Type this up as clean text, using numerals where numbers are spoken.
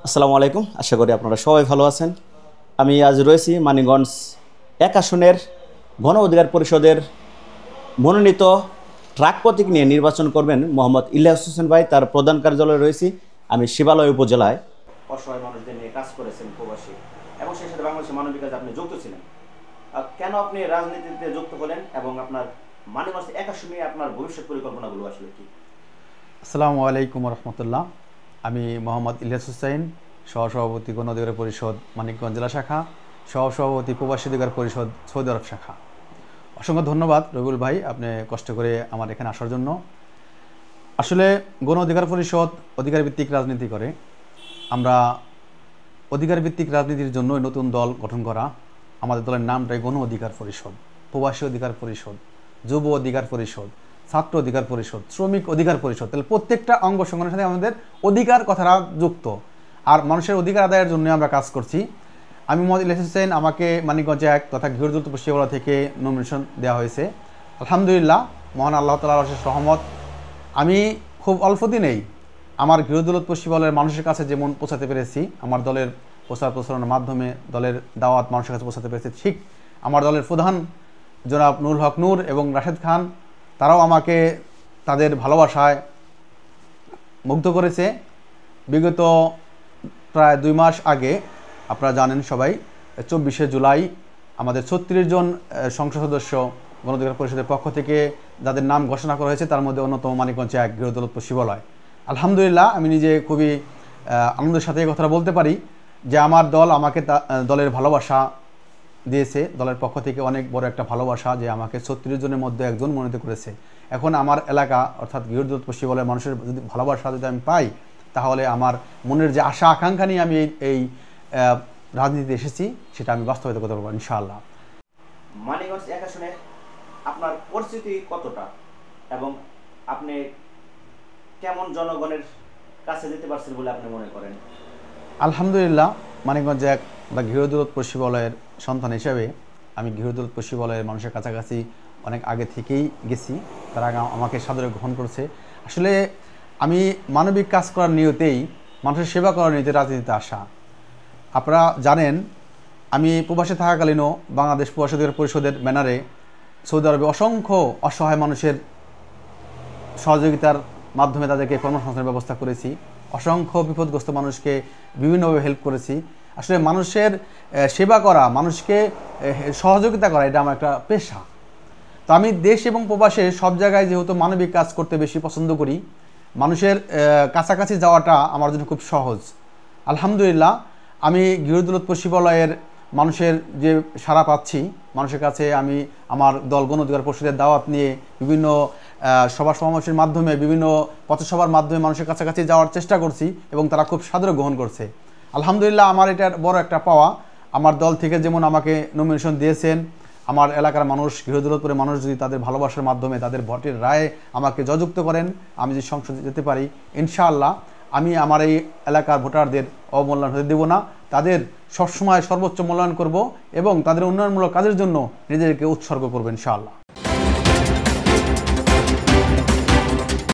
আসসালামু আলাইকুম। আশা করি আপনারা সবাই ভালো আছেন। আমি আজ রয়েছি মানিকগঞ্জ ১ আসনের গণ অধিকার পরিষদের মনোনীত ট্রাক প্রতীক নিয়ে নির্বাচন করবেন মোহাম্মদ ইলিয়াস হোসেন ভাই। তার প্রধান কার্যালয়ে রয়েছি। আমি শিবালয় উপজেলায়। অসহায় মানুষদের নিয়ে কাজ করেছেন প্রবাসী, এবং সেই সাথে বাংলাদেশের মানবিক কাজে আপনি যুক্ত ছিলেন। কেন আপনি রাজনীতিতে যুক্ত হলেন এবং আপনার মানিকগঞ্জ ১ আসন নিয়ে আপনার ভবিষ্যৎ পরিকল্পনাগুলো আসলে কি? আসসালামু আলাইকুম রহমতুল্লাহ। আমি মোহাম্মদ ইলিয়াস হোসেন, সহসভাপতি গণ অধিকার পরিষদ মানিকগঞ্জ জেলা শাখা, সহসভাপতি প্রবাসী অধিকার পরিষদ সৌদি আরব শাখা। অসংখ্য ধন্যবাদ রবিউল ভাই, আপনি কষ্ট করে আমার এখানে আসার জন্য। আসলে গণ অধিকার পরিষদ অধিকার ভিত্তিক রাজনীতি করে। আমরা অধিকার ভিত্তিক রাজনীতির জন্যই নতুন দল গঠন করা। আমাদের দলের নামটাই গণ অধিকার পরিষদ, প্রবাসী অধিকার পরিষদ, যুব অধিকার পরিষদ, ছাত্র অধিকার পরিষদ, শ্রমিক অধিকার পরিষদ। তাহলে প্রত্যেকটা অঙ্গ সংগঠনের সাথে আমাদের অধিকার কথাটা যুক্ত, আর মানুষের অধিকার আদায়ের জন্য আমরা কাজ করছি। আমি মোহাম্মদ ইলিয়াস হোসেন, আমাকে মানিকগঞ্জ ১ তথা গৃহদূত পশ্চিমবঙ্গ থেকে নমিনেশন দেওয়া হয়েছে। আলহামদুলিল্লাহ, মহান আল্লাহ তাআলার অশেষ রহমত। আমি খুব অল্প দিনেই আমার গৃহদূত পশ্চিমবঙ্গের মানুষের কাছে যেমন পৌঁছাতে পেরেছি, আমার দলের প্রচার প্রচারণার মাধ্যমে দলের দাওয়াত মানুষের কাছে পৌঁছাতে পেরেছি, ঠিক আমার দলের প্রধান জনাব নুরুল হক নূর এবং রাশেদ খান, তারাও আমাকে তাদের ভালোবাসায় মুগ্ধ করেছে। বিগত প্রায় ২ মাস আগে, আপনারা জানেন সবাই, ২৪শে জুলাই আমাদের ৩৬ জন সংসদ সদস্য গণ অধিকার পরিষদের পক্ষ থেকে যাদের নাম ঘোষণা করা হয়েছে, তার মধ্যে অন্যতম মানিকগঞ্জ ১ গৃহদূত শিবালয়। আলহামদুলিল্লাহ, আমি নিজে খুবই আনন্দের সাথে এই কথাটা বলতে পারি যে আমার দল আমাকে দলের ভালোবাসা দিয়েছে, দলের পক্ষ থেকে অনেক বড় একটা ভালোবাসা, যে আমাকে ৩৬ জনের মধ্যে একজন মনোনীত করেছে। এখন আমার এলাকা অর্থাৎ গৃহদূত পশ্চিমবঙ্গের মানুষের যদি ভালোবাসা যদি আমি পাই, তাহলে আমার মনের যে আশা আকাঙ্ক্ষা নিয়ে আমি এই রাজনীতিতে এসেছি, সেটা আমি বাস্তবায়িত করতে পারবো ইনশাআল্লাহ। মানিকগঞ্জ ১ আসনে আপনার পরিস্থিতি কতটা, এবং আপনি কেমন জনগণের কাছে যেতে পারছেন বলে আপনি মনে করেন? আলহামদুলিল্লাহ, মানিকগঞ্জ ১ বা গৃহদূত পশ্চিমবঙ্গের সন্তান হিসেবে আমি গৃহদূত পশ্চিমবঙ্গের মানুষের কাছাকাছি অনেক আগে থেকেই গেছি। তারা আমাকে সাদরে গ্রহণ করছে। আসলে আমি মানবিক কাজ করার নিয়তেই, মানুষের সেবা করার নিয়তে রাজনীতিতে আসা। আপনারা জানেন, আমি প্রবাসে থাকাকালীনও বাংলাদেশ প্রবাসী অধিকার পরিষদের ব্যানারে সৌদি আরবে অসংখ্য অসহায় মানুষের সহযোগিতার মাধ্যমে তাদেরকে কর্মসংস্থানের ব্যবস্থা করেছি। অসংখ্য বিপদগ্রস্ত মানুষকে বিভিন্নভাবে হেল্প করেছি। আসলে মানুষের সেবা করা, মানুষকে সহযোগিতা করা, এটা আমার একটা পেশা। তো আমি দেশ এবং প্রবাসে সব জায়গায় যেহেতু মানবিক কাজ করতে বেশি পছন্দ করি, মানুষের কাছাকাছি যাওয়াটা আমার জন্য খুব সহজ। আলহামদুলিল্লাহ, আমি গৃহদূত পশ্চিমবঙ্গের মানুষের যে সাড়া পাচ্ছি, মানুষের কাছে আমি আমার দল গণ অধিকার পরিষদের দাওয়াত নিয়ে বিভিন্ন সভা সমাবেশের মাধ্যমে, বিভিন্ন পথসভার মাধ্যমে মানুষের কাছাকাছি যাওয়ার চেষ্টা করছি, এবং তারা খুব সাদরে গ্রহণ করছে। আলহামদুলিল্লাহ, আমার এটার বড় একটা পাওয়া। আমার দল থেকে যেমন আমাকে নমিনেশন দিয়েছেন, আমার এলাকার মানুষ, গৃহদূতপুরের মানুষ যদি তাদের ভালোবাসার মাধ্যমে, তাদের ভোটের রায়ে আমাকে জয়যুক্ত করেন, আমি যদি সংসদে যেতে পারি, ইনশাআল্লাহ আমি আমার এই এলাকার ভোটারদের অবমূল্যায়ন হতে দেব না। তাদের সবসময় সর্বোচ্চ মূল্যায়ন করব এবং তাদের উন্নয়নমূলক কাজের জন্য নিজেদেরকে উৎসর্গ করব ইনশাআল্লাহ।